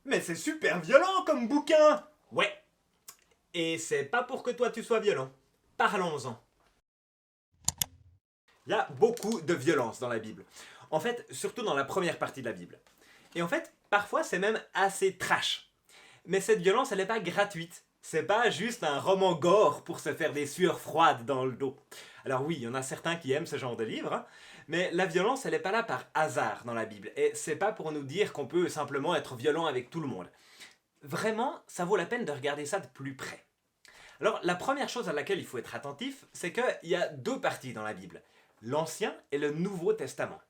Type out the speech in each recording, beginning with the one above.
Mais c'est super violent comme bouquin! Ouais. Et c'est pas pour que toi tu sois violent. Parlons-en. Il y a beaucoup de violence dans la Bible. En fait, surtout dans la première partie de la Bible. Et en fait, parfois c'est même assez trash. Mais cette violence, elle n'est pas gratuite. C'est pas juste un roman gore pour se faire des sueurs froides dans le dos. Alors oui, il y en a certains qui aiment ce genre de livre, hein, mais la violence, elle n'est pas là par hasard dans la Bible. Et c'est pas pour nous dire qu'on peut simplement être violent avec tout le monde. Vraiment, ça vaut la peine de regarder ça de plus près. Alors, la première chose à laquelle il faut être attentif, c'est qu'il y a deux parties dans la Bible, l'Ancien et le Nouveau Testament.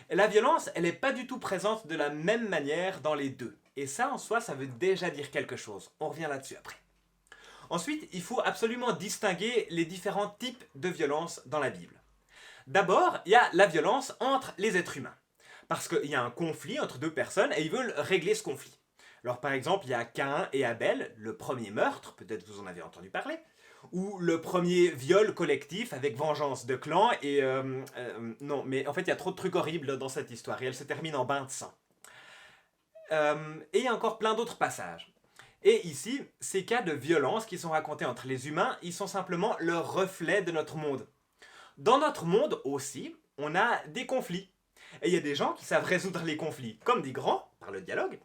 Et la violence, elle n'est pas du tout présente de la même manière dans les deux. Et ça, en soi, ça veut déjà dire quelque chose. On revient là-dessus après. Ensuite, il faut absolument distinguer les différents types de violence dans la Bible. D'abord, il y a la violence entre les êtres humains. Parce qu'il y a un conflit entre deux personnes et ils veulent régler ce conflit. Alors par exemple, il y a Caïn et Abel, le premier meurtre, peut-être vous en avez entendu parler, ou le premier viol collectif avec vengeance de clan, et non, mais en fait il y a trop de trucs horribles dans cette histoire, et elle se termine en bain de sang. Et il y a encore plein d'autres passages. Et ici, ces cas de violence qui sont racontés entre les humains, ils sont simplement le reflet de notre monde. Dans notre monde aussi, on a des conflits. Et il y a des gens qui savent résoudre les conflits, comme des grands, par le dialogue,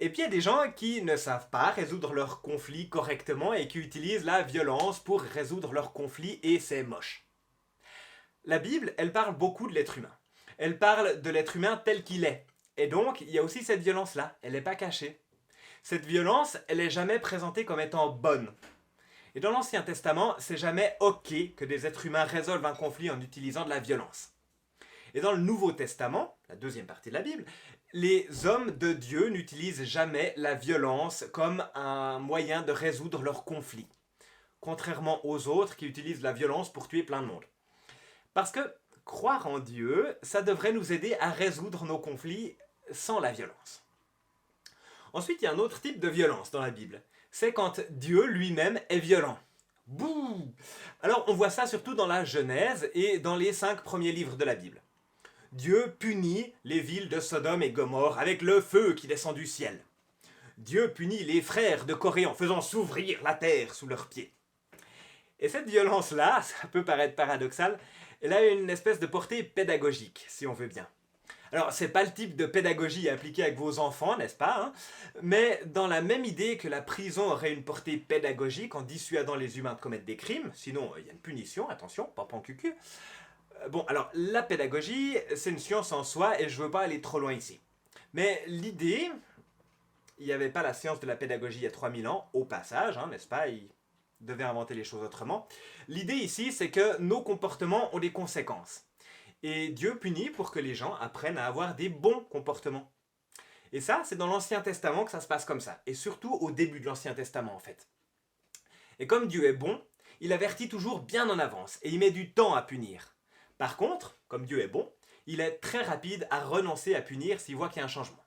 et puis il y a des gens qui ne savent pas résoudre leurs conflits correctement et qui utilisent la violence pour résoudre leurs conflits et c'est moche. La Bible, elle parle beaucoup de l'être humain. Elle parle de l'être humain tel qu'il est. Et donc, il y a aussi cette violence-là, elle n'est pas cachée. Cette violence, elle n'est jamais présentée comme étant bonne. Et dans l'Ancien Testament, c'est jamais ok que des êtres humains résolvent un conflit en utilisant de la violence. Et dans le Nouveau Testament, la deuxième partie de la Bible, les hommes de Dieu n'utilisent jamais la violence comme un moyen de résoudre leurs conflits, contrairement aux autres qui utilisent la violence pour tuer plein de monde. Parce que croire en Dieu, ça devrait nous aider à résoudre nos conflits sans la violence. Ensuite, il y a un autre type de violence dans la Bible. C'est quand Dieu lui-même est violent. Bouh! Alors, on voit ça surtout dans la Genèse et dans les 5 premiers livres de la Bible. Dieu punit les villes de Sodome et Gomorrhe avec le feu qui descend du ciel. Dieu punit les frères de Corée en faisant s'ouvrir la terre sous leurs pieds. Et cette violence-là, ça peut paraître paradoxal, elle a une espèce de portée pédagogique, si on veut bien. Alors, c'est pas le type de pédagogie appliquée avec vos enfants, n'est-ce pas, hein? Mais dans la même idée que la prison aurait une portée pédagogique en dissuadant les humains de commettre des crimes, sinon il y a une punition, attention, pas en cucu. Bon, alors, la pédagogie, c'est une science en soi et je veux pas aller trop loin ici. Mais l'idée, il n'y avait pas la science de la pédagogie il y a 3000 ans, au passage, hein, n'est-ce pas? Ils devaient inventer les choses autrement. L'idée ici, c'est que nos comportements ont des conséquences. Et Dieu punit pour que les gens apprennent à avoir des bons comportements. Et ça, c'est dans l'Ancien Testament que ça se passe comme ça. Et surtout au début de l'Ancien Testament, en fait. Et comme Dieu est bon, il avertit toujours bien en avance et il met du temps à punir. Par contre, comme Dieu est bon, il est très rapide à renoncer à punir s'il voit qu'il y a un changement.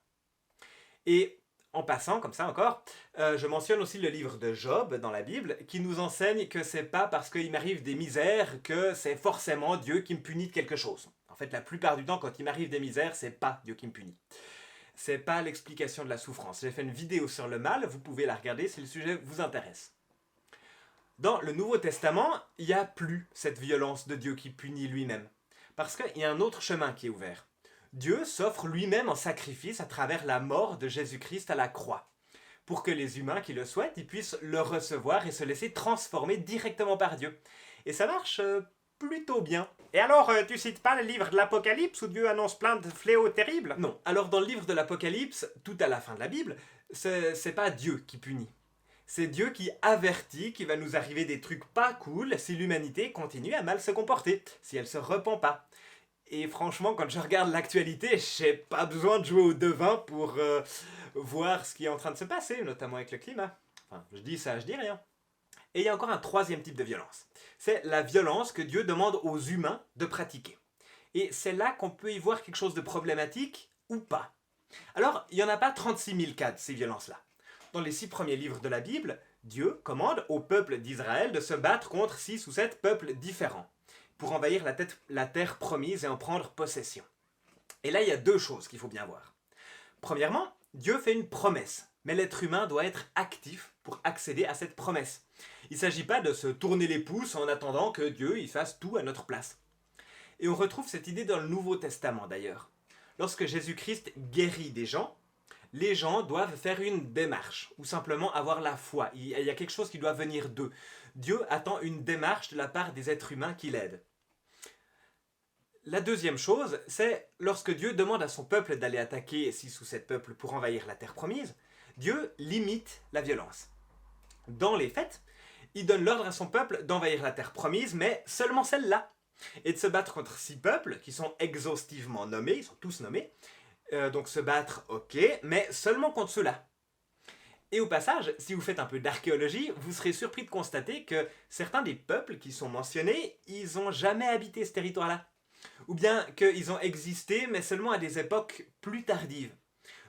Et en passant, comme ça encore, je mentionne aussi le livre de Job dans la Bible qui nous enseigne que c'est pas parce qu'il m'arrive des misères que c'est forcément Dieu qui me punit de quelque chose. En fait, la plupart du temps, quand il m'arrive des misères, c'est pas Dieu qui me punit. C'est pas l'explication de la souffrance. J'ai fait une vidéo sur le mal, vous pouvez la regarder si le sujet vous intéresse. Dans le Nouveau Testament, il n'y a plus cette violence de Dieu qui punit lui-même. Parce qu'il y a un autre chemin qui est ouvert. Dieu s'offre lui-même en sacrifice à travers la mort de Jésus-Christ à la croix. Pour que les humains qui le souhaitent, ils puissent le recevoir et se laisser transformer directement par Dieu. Et ça marche plutôt bien. Et alors, tu cites pas le livre de l'Apocalypse où Dieu annonce plein de fléaux terribles? Non. Alors dans le livre de l'Apocalypse, tout à la fin de la Bible, c'est pas Dieu qui punit. C'est Dieu qui avertit qu'il va nous arriver des trucs pas cool si l'humanité continue à mal se comporter, si elle se repent pas. Et franchement, quand je regarde l'actualité, j'ai pas besoin de jouer au devin pour voir ce qui est en train de se passer, notamment avec le climat. Enfin, je dis ça, je dis rien. Et il y a encore un troisième type de violence. C'est la violence que Dieu demande aux humains de pratiquer. Et c'est là qu'on peut y voir quelque chose de problématique ou pas. Alors, il n'y en a pas 36 000 cas de ces violences-là. Dans les 6 premiers livres de la Bible, Dieu commande au peuple d'Israël de se battre contre 6 ou 7 peuples différents pour envahir la terre promise et en prendre possession. Et là, il y a deux choses qu'il faut bien voir. Premièrement, Dieu fait une promesse Mais l'être humain doit être actif pour accéder à cette promesse. Il ne s'agit pas de se tourner les pouces en attendant que Dieu y fasse tout à notre place. Et on retrouve cette idée dans le Nouveau Testament d'ailleurs. Lorsque Jésus-Christ guérit des gens, les gens doivent faire une démarche, ou simplement avoir la foi. Il y a quelque chose qui doit venir d'eux. Dieu attend une démarche de la part des êtres humains qui l'aident. La deuxième chose, c'est lorsque Dieu demande à son peuple d'aller attaquer 6 ou 7 peuples pour envahir la terre promise, Dieu limite la violence. Dans les faits, il donne l'ordre à son peuple d'envahir la terre promise, mais seulement celle-là, et de se battre contre 6 peuples qui sont exhaustivement nommés, ils sont tous nommés, donc se battre, ok, mais seulement contre ceux-là. Et au passage, si vous faites un peu d'archéologie, vous serez surpris de constater que certains des peuples qui sont mentionnés, ils n'ont jamais habité ce territoire-là. Ou bien qu'ils ont existé, mais seulement à des époques plus tardives.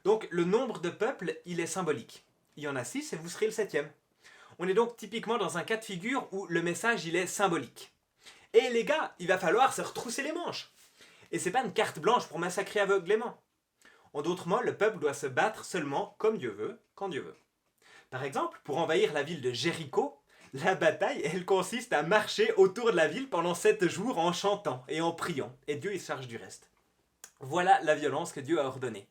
Donc le nombre de peuples, il est symbolique. Il y en a 6 et vous serez le 7e. On est donc typiquement dans un cas de figure où le message, il est symbolique. Et les gars, il va falloir se retrousser les manches. Et c'est pas une carte blanche pour massacrer aveuglément. En d'autres mots, le peuple doit se battre seulement comme Dieu veut, quand Dieu veut. Par exemple, pour envahir la ville de Jéricho, la bataille, elle consiste à marcher autour de la ville pendant 7 jours en chantant et en priant. Et Dieu, il se charge du reste. Voilà la violence que Dieu a ordonnée.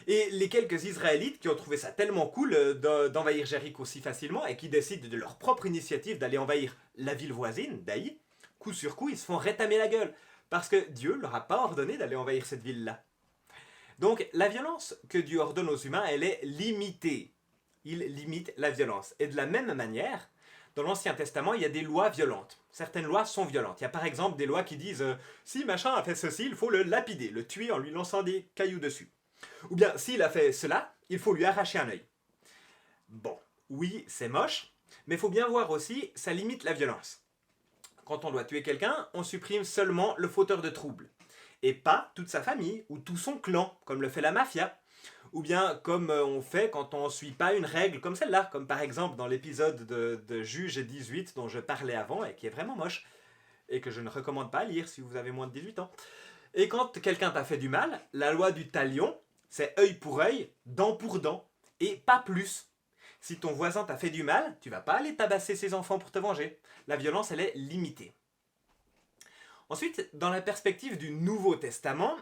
Et les quelques Israélites qui ont trouvé ça tellement cool d'envahir Jéricho si facilement et qui décident de leur propre initiative d'aller envahir la ville voisine, d'Aï, coup sur coup, ils se font rétamer la gueule. Parce que Dieu leur a pas ordonné d'aller envahir cette ville-là. Donc la violence que Dieu ordonne aux humains, elle est limitée. Il limite la violence. Et de la même manière, dans l'Ancien Testament, il y a des lois violentes. Certaines lois sont violentes. Il y a par exemple des lois qui disent si machin a fait ceci, il faut le lapider, le tuer en lui lançant des cailloux dessus. Ou bien s'il a fait cela, il faut lui arracher un œil. Bon, oui, c'est moche, mais il faut bien voir aussi, ça limite la violence. Quand on doit tuer quelqu'un, on supprime seulement le fauteur de trouble. Et pas toute sa famille ou tout son clan, comme le fait la mafia. Ou bien comme on fait quand on ne suit pas une règle comme celle-là, comme par exemple dans l'épisode de Juge 18 dont je parlais avant et qui est vraiment moche, et que je ne recommande pas à lire si vous avez moins de 18 ans. Et quand quelqu'un t'a fait du mal, la loi du talion, c'est œil pour œil, dent pour dent, et pas plus. Si ton voisin t'a fait du mal, tu vas pas aller tabasser ses enfants pour te venger. La violence, elle est limitée. Ensuite, dans la perspective du Nouveau Testament,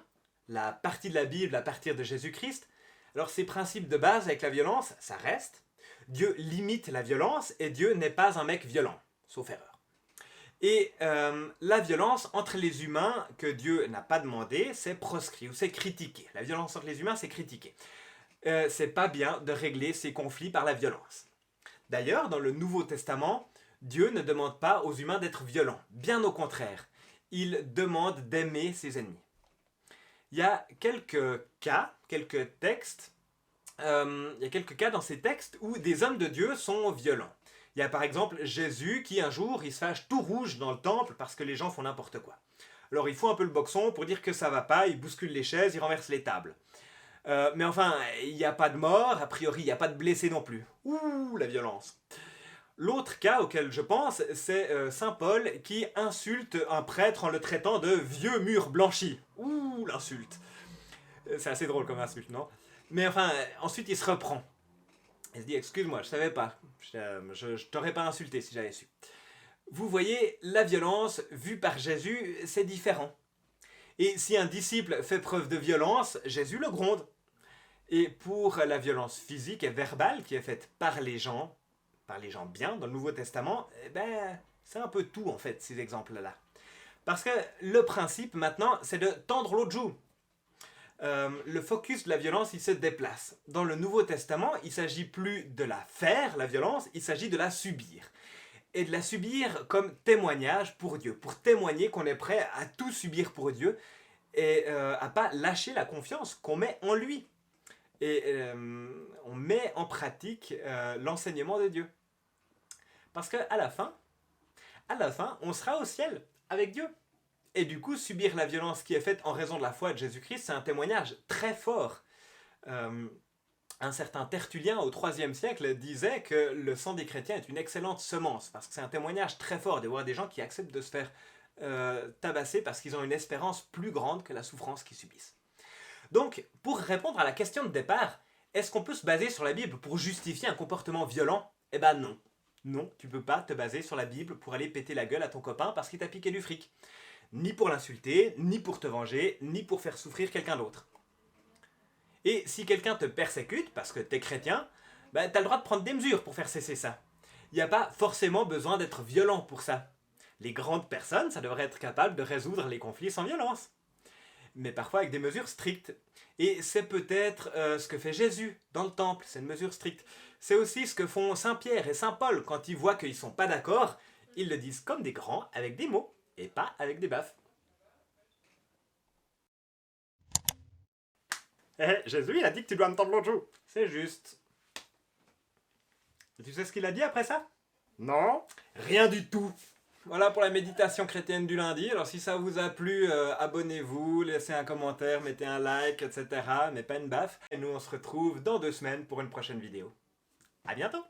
la partie de la Bible à partir de Jésus-Christ, alors ces principes de base avec la violence, ça reste. Dieu limite la violence et Dieu n'est pas un mec violent, sauf erreur. Et la violence entre les humains que Dieu n'a pas demandé, c'est proscrit ou c'est critiqué. La violence entre les humains, c'est critiqué. C'est pas bien de régler ces conflits par la violence. D'ailleurs, dans le Nouveau Testament, Dieu ne demande pas aux humains d'être violents. Bien au contraire, il demande d'aimer ses ennemis. Il y a quelques cas, quelques textes, il y a quelques cas dans ces textes où des hommes de Dieu sont violents. Il y a par exemple Jésus qui un jour, il se fâche tout rouge dans le temple parce que les gens font n'importe quoi. Alors il faut un peu le boxon pour dire que ça va pas, il bouscule les chaises, il renverse les tables. Mais enfin, il n'y a pas de mort, a priori il n'y a pas de blessés non plus. Ouh, la violence. L'autre cas auquel je pense, c'est Saint Paul qui insulte un prêtre en le traitant de vieux mur blanchi. Ouh, l'insulte. C'est assez drôle comme insulte, non? Mais enfin, ensuite il se reprend. Il se dit, excuse-moi, je savais pas. Je t'aurais pas insulté si j'avais su. Vous voyez, la violence vue par Jésus, c'est différent. Et si un disciple fait preuve de violence, Jésus le gronde. Et pour la violence physique et verbale qui est faite par les gens bien dans le Nouveau Testament, eh ben, c'est un peu tout en fait, ces exemples-là. Parce que le principe maintenant, c'est de tendre l'autre joue. Le focus de la violence, il se déplace. Dans le Nouveau Testament, il ne s'agit plus de la faire, la violence, il s'agit de la subir. Et de la subir comme témoignage pour Dieu, pour témoigner qu'on est prêt à tout subir pour Dieu et à pas lâcher la confiance qu'on met en lui. Et on met en pratique l'enseignement de Dieu. Parce qu'à la fin, on sera au ciel avec Dieu. Et du coup, subir la violence qui est faite en raison de la foi de Jésus-Christ, c'est un témoignage très fort. Un certain Tertullien au IIIe siècle disait que le sang des chrétiens est une excellente semence, parce que c'est un témoignage très fort de voir des gens qui acceptent de se faire tabasser parce qu'ils ont une espérance plus grande que la souffrance qu'ils subissent. Donc, pour répondre à la question de départ, Est-ce qu'on peut se baser sur la Bible pour justifier un comportement violent? Eh ben non. Non, tu peux pas te baser sur la Bible pour aller péter la gueule à ton copain parce qu'il t'a piqué du fric. Ni pour l'insulter, ni pour te venger, ni pour faire souffrir quelqu'un d'autre. Et si quelqu'un te persécute parce que t'es chrétien, ben t'as le droit de prendre des mesures pour faire cesser ça. Il n'y a pas forcément besoin d'être violent pour ça. Les grandes personnes, ça devrait être capable de résoudre les conflits sans violence. Mais parfois avec des mesures strictes. Et c'est peut-être ce que fait Jésus dans le temple, c'est une mesure stricte. C'est aussi ce que font Saint Pierre et Saint Paul quand ils voient qu'ils ne sont pas d'accord. Ils le disent comme des grands, avec des mots, et pas avec des baffes. Jésus, il a dit que tu dois me tendre l'autre joue. C'est juste. Et tu sais ce qu'il a dit après ça? Non? Rien du tout. Voilà pour la méditation chrétienne du lundi. Alors si ça vous a plu, abonnez-vous, laissez un commentaire, mettez un like, etc. Mais pas une baffe. Et nous on se retrouve dans 2 semaines pour une prochaine vidéo. À bientôt!